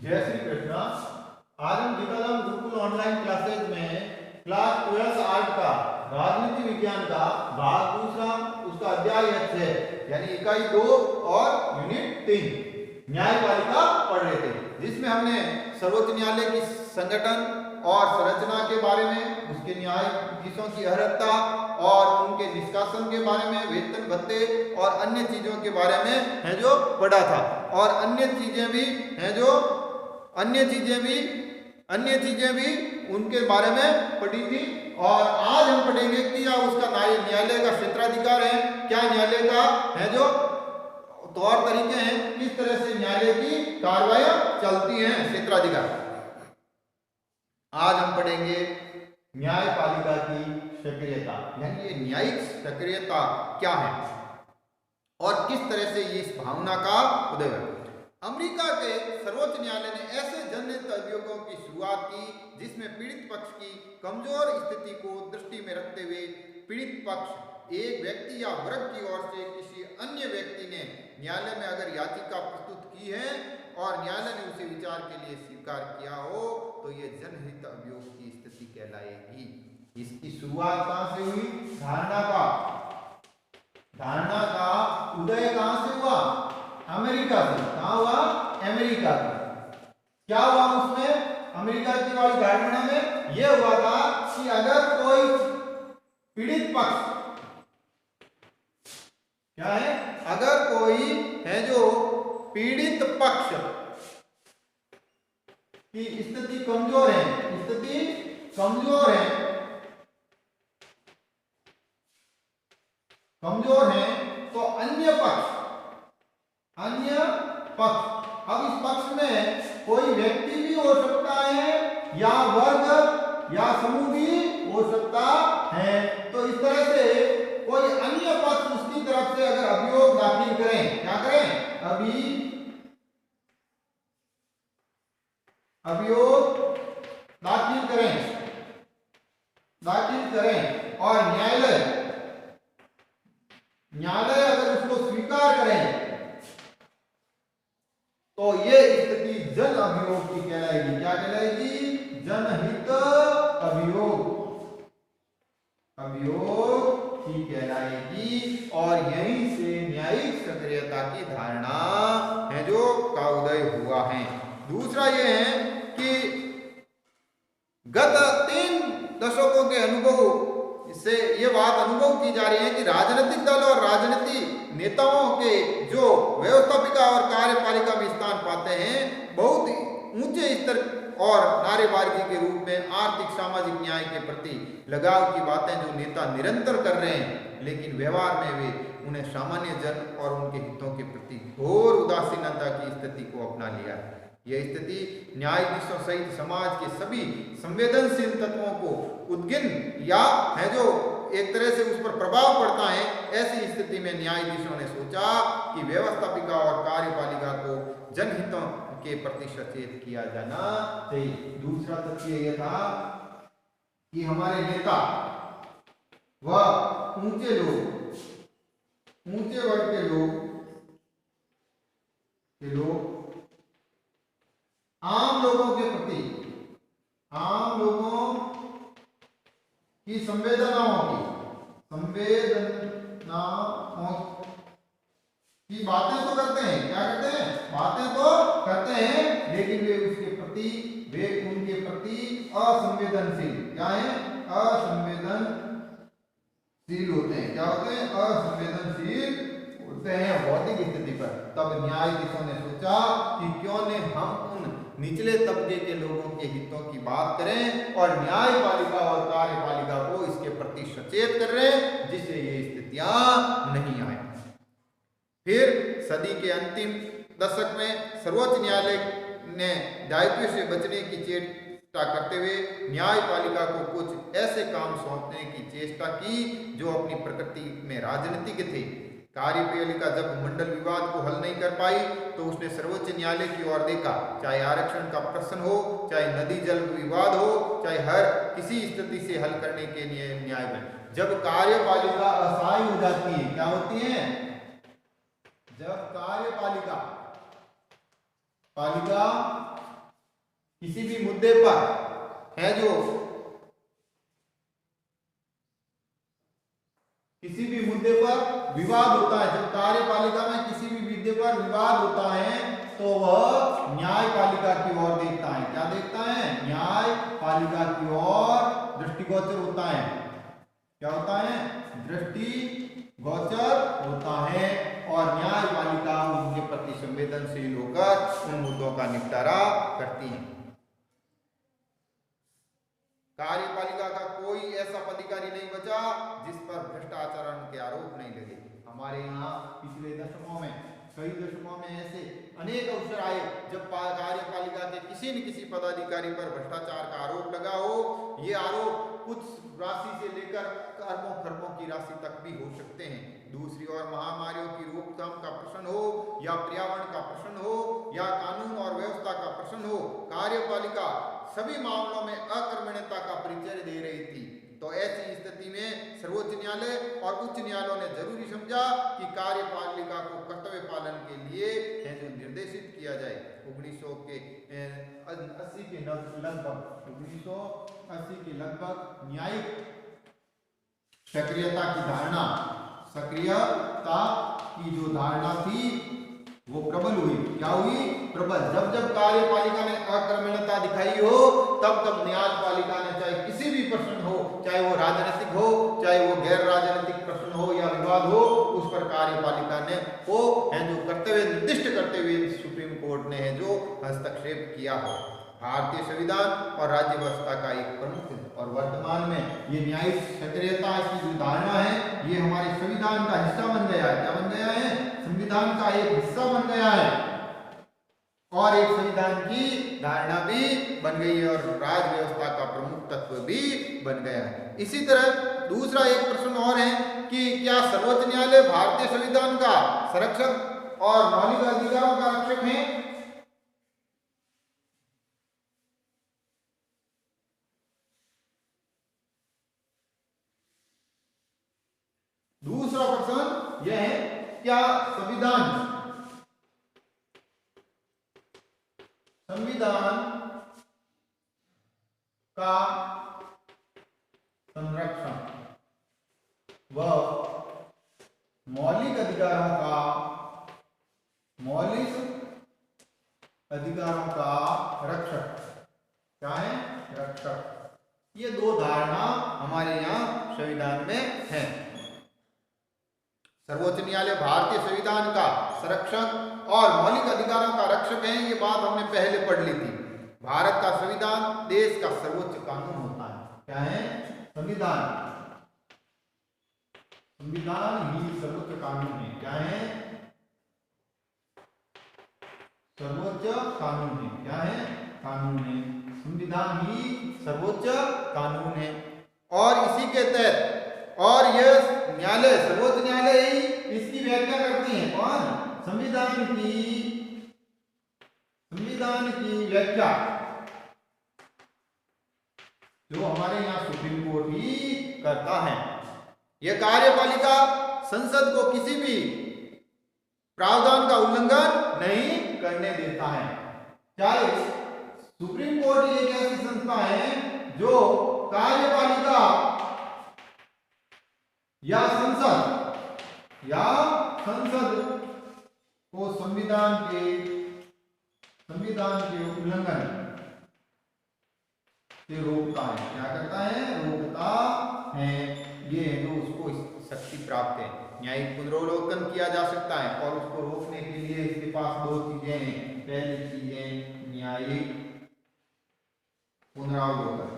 जय श्री कृष्ण। आज हम गीताधाम गुरुकुल ऑनलाइन क्लासेज में क्लास 12 आर्ट का राजनीति विज्ञान का भाग दूसरा उसका अध्याय 6 यानी इकाई 2 और यूनिट 3 न्यायपालिका पढ़ रहे थे, जिसमें हमने सर्वोच्च न्यायालय की संगठन और संरचना के बारे में, उसके न्यायाधीशों की अर्हता और उनके निष्कासन के बारे में, वेतन भत्ते और अन्य चीजों के बारे में है जो पढ़ा था। और अन्य चीजें भी उनके बारे में पढ़ी थी। और आज हम पढ़ेंगे कि या उसका न्यायालय का क्षेत्राधिकार है, क्या न्यायालय का है जो तौर तरीके हैं, किस तरह से न्यायालय की कार्रवाई चलती हैं, क्षेत्राधिकार। आज हम पढ़ेंगे न्यायपालिका की सक्रियता, यानी ये न्यायिक सक्रियता क्या है और किस तरह से ये इस भावना का उदय है। अमेरिका के सर्वोच्च न्यायालय ने ऐसे जनहित अभियोगों की शुरुआत की जिसमें पीड़ित पक्ष की कमजोर स्थिति को दृष्टि में रखते हुए पीड़ित पक्ष एक व्यक्ति या वर्ग की ओर से किसी अन्य व्यक्ति ने न्यायालय में अगर याचिका प्रस्तुत की है और न्यायालय ने उसे विचार के लिए स्वीकार किया हो तो यह जनहित अभियोग की स्थिति कहलाएगी। इसकी शुरुआत कहां से हुई? धारणा का उदय कहां से हुआ? अमेरिका से। कहां हुआ? अमेरिका से। क्या हुआ उसमें? अमेरिका की वाली धारणा में यह हुआ था कि अगर कोई पीड़ित पक्ष क्या है, अगर कोई है जो पीड़ित पक्ष की स्थिति कमजोर है तो अन्य पक्ष, अब इस पक्ष में कोई व्यक्ति भी हो सकता है या वर्ग या समूह भी हो सकता है। तो इस तरह से कोई अन्य पक्ष उसकी तरफ से अगर अभियोग दाखिल करें, क्या करें? अभियोग दाखिल करें और न्यायालय अगर उसको स्वीकार करें तो ये स्थिति जन अभियोग की कहलाएगी। क्या कहलाएगी? जनहित अभियोग की कहलाएगी। और यहीं से न्यायिक सक्रियता की धारणा है जो का उदय हुआ है। दूसरा यह है कि गत 3 दशकों के अनुभव से ये बात अनुभव की जा रही है कि राजनीतिक दल और राजनीतिक नेताओं के जो व्यवस्थापिका और कार्यपालिका में स्थान पाते हैं, बहुत ऊंचे स्तर और नारेबाजी के रूप में आर्थिक सामाजिक न्याय के प्रति लगाव की बातें जो नेता निरंतर कर रहे हैं, लेकिन व्यवहार में वे उन्हें सामान्य जन और उनके हितों के प्रति घोर उदासीनता की स्थिति को अपना लिया है। यह स्थिति न्यायाधीशों सहित समाज के सभी संवेदनशील तत्वों को उद्गिन्न या है जो एक तरह से उस पर प्रभाव पड़ता है। ऐसी स्थिति में न्यायाधीशों ने सोचा कि व्यवस्थापिका और कार्यपालिका को जनहितों के प्रति सचेत किया जाना चाहिए। दूसरा तथ्य यह था कि हमारे नेता व ऊंचे वर्ग के लोग आम लोगों की संवेदनाओं की बातें तो करते हैं, क्या करते हैं? बातें तो करते हैं, लेकिन वे उनके प्रति असंवेदनशील, क्या है? असंवेदनशील होते हैं। क्या होते हैं? असंवेदनशील होते हैं भौतिक स्थिति पर। तब न्यायाधीशों ने सोचा कि क्यों न हम उन निचले तबके के लोगों के हितों की बात करें और न्यायपालिका और कार्यपालिका को इसके प्रति सचेत कर रहे हैं जिससे ये स्थितियां नहीं आए। फिर सदी के अंतिम दशक में सर्वोच्च न्यायालय ने दायित्व से बचने की चेष्टा करते हुए न्यायपालिका को कुछ ऐसे काम सौंपने की चेष्टा की जो अपनी प्रकृति में राजनीतिक थे। कार्यपालिका जब मंडल विवाद को हल नहीं कर पाई तो उसने सर्वोच्च न्यायालय की ओर देखा, चाहे आरक्षण का प्रश्न हो, चाहे नदी जल विवाद हो, चाहे हर किसी स्थिति से हल करने के लिए न्याय में। जब कार्यपालिका असहाय हो जाती है, क्या होती है? जब कार्यपालिका किसी भी मुद्दे पर है जो किसी भी मुद्दे पर विवाद होता है, जब कार्यपालिका में किसी भी मुद्दे पर विवाद होता है तो वह न्यायपालिका की ओर देखता है। क्या देखता है? न्यायपालिका की ओर दृष्टिगोचर होता है। क्या होता है? दृष्टिगोचर होता है और न्यायपालिका उनके प्रति संवेदनशील होकर उन मुद्दों का निपटारा करती है। कार्यपालिका का कोई ऐसा अधिकारी नहीं बचा जिस पर भ्रष्टाचारण के आरोप नहीं लगे। हमारे यहाँ पिछले दशकों में, कई दशकों में ऐसे अनेक अवसर आए जब कार्यपालिका के किसी न किसी पदाधिकारी पर भ्रष्टाचार का आरोप लगा हो। ये आरोप कुछ राशि से लेकर अरबों खरबों की राशि तक भी हो सकते हैं। दूसरी ओर महामारियों की रोकथाम का प्रश्न हो या पर्यावरण का प्रश्न हो या कानून और व्यवस्था का प्रश्न हो, कार्यपालिका सभी मामलों में अकर्मण्यता का परिचय दे रही थी। तो ऐसी स्थिति में सर्वोच्च न्यायालय और उच्च न्यायालयों ने जरूरी समझा कि कार्यपालिका को कर्तव्य पालन के लिए है जो निर्देशित किया जाए। 1980 के लगभग न्यायिक सक्रियता की जो धारणा थी वो प्रबल हुई। क्या हुई? प्रबल। जब जब कार्यपालिका ने अकर्मण्यता दिखाई हो तब तब न्यायपालिका ने, चाहे किसी भी प्रश्न हो, चाहे वो राजनीतिक हो, चाहे वो गैर राजनीतिक प्रश्न हो या विवाद हो, उस पर कार्यपालिका ने वो है जो कर्तव्य निर्दिष्ट करते हुए सुप्रीम कोर्ट ने है जो हस्तक्षेप किया हो। भारतीय संविधान और राज्य व्यवस्था का एक प्रमुख और वर्तमान में ये न्यायिक सक्रियता की जो धारणा है ये हमारे संविधान का हिस्सा बन गया है। क्या बन गया है? संविधान का एक हिस्सा बन गया है और एक संविधान की धारणा भी बन गई है और राज्य व्यवस्था का प्रमुख तत्व भी बन गया है। इसी तरह दूसरा एक प्रश्न और है कि क्या सर्वोच्च न्यायालय भारतीय संविधान का संरक्षक और मौलिक अधिकारों का रक्षक है? दूसरा प्रश्न यह है, क्या संविधान का संरक्षण व मौलिक अधिकारों का रक्षक क्या है? रक्षक। ये दो धारणा हमारे यहाँ संविधान में है। सर्वोच्च न्यायालय भारतीय संविधान का संरक्षक और मौलिक अधिकारों का रक्षक है। ये बात हमने पहले पढ़ ली थी। भारत का संविधान देश का सर्वोच्च कानून होता है। क्या है? संविधान ही सर्वोच्च कानून है। क्या है? सर्वोच्च कानून है। क्या है? कानून है। संविधान ही सर्वोच्च कानून है और इसी के तहत और यह न्यायालय, सर्वोच्च न्यायालय ही इसकी व्याख्या करती है। कौन? संविधान की व्याख्या जो हमारे यहाँ सुप्रीम कोर्ट ही करता है। यह कार्यपालिका संसद को किसी भी प्रावधान का उल्लंघन नहीं करने देता है। चाहे सुप्रीम कोर्ट एक ऐसी संस्था है जो कार्यपालिका या संसद को संविधान के उल्लंघन से रोकता है। क्या करता है? रोकता है। ये जो उसको शक्ति प्राप्त है। न्यायिक पुनरावलोकन किया जा सकता है और उसको रोकने के लिए इसके पास दो चीजें हैं। पहली चीज है न्यायिक पुनरावलोकन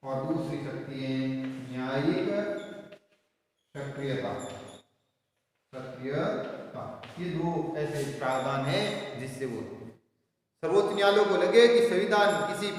और दूसरी शक्ति है न्यायिक सक्रियता। ये दो ऐसे प्रावधान हैं जिससे वो सर्वोच्च न्यायालय को लगे कि संविधान के किसी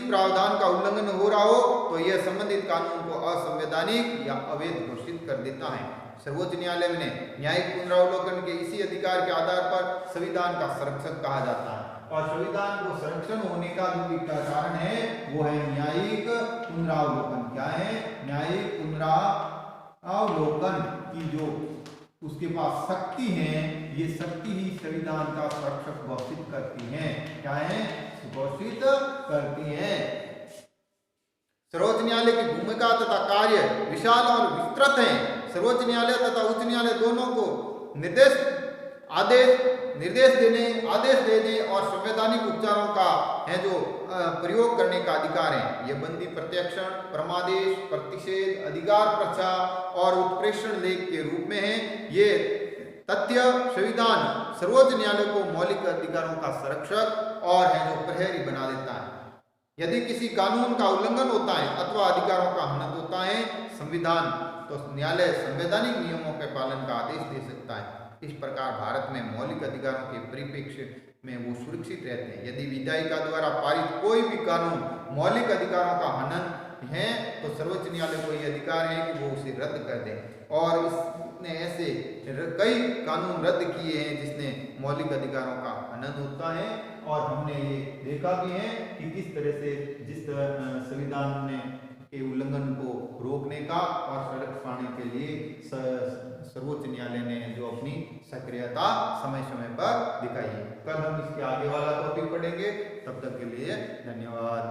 प्रावधान का उल्लंघन हो रहा हो तो यह संबंधित कानून को असंवैधानिक या अवैध घोषित कर देता है। सर्वोच्च न्यायालय ने न्यायिक पुनरावलोकन के इसी अधिकार के आधार पर संविधान का संरक्षक कहा जाता है और संविधान को संरक्षण होने का जो कारण है वो है न्यायिक पुनरावलोकन। क्या है? न्यायिक पुनरावलोकन की जो उसके पास शक्ति है, ये शक्ति ही संविधान का संरक्षक घोषित करती है। क्या है? घोषित करती है। सर्वोच्च न्यायालय की भूमिका तथा कार्य विशाल और विस्तृत है। सर्वोच्च न्यायालय तथा उच्च न्यायालय दोनों को निर्देश देने, आदेश देने और संवैधानिक उपचारों का है जो प्रयोग करने का अधिकार है। यह बंदी प्रत्यक्षण, परमादेश, प्रतिषेध, अधिकार प्रचा और उत्प्रेषण लेख के रूप में है। ये तथ्य संविधान सर्वोच्च न्यायालय को मौलिक अधिकारों का संरक्षक और है जो प्रहरी बना देता है। यदि किसी कानून का उल्लंघन होता है अथवा अधिकारों का हनन होता है संविधान, तो न्यायालय संवैधानिक नियमों के पालन का आदेश दे सकता है। इस प्रकार भारत में मौलिक अधिकारों के परिप्रेक्ष्य में वो सुरक्षित रहते हैं। यदि विधायिका द्वारा पारित कोई भी कानून मौलिक अधिकारों का हनन है तो सर्वोच्च न्यायालय को यह अधिकार है कि वो उसे रद्द कर दे। और इसने ऐसे कई कानून रद्द किए हैं जिसने मौलिक अधिकारों का हनन होता है। और हमने ये देखा भी है कि किस तरह से जिस संविधान ने के उल्लंघन को रोकने का और सड़क पाने के लिए सर्वोच्च न्यायालय ने जो अपनी सक्रियता समय समय पर दिखाई है। कल हम इसके आगे वाला टॉपिक पढ़ेंगे। तब तक के लिए धन्यवाद।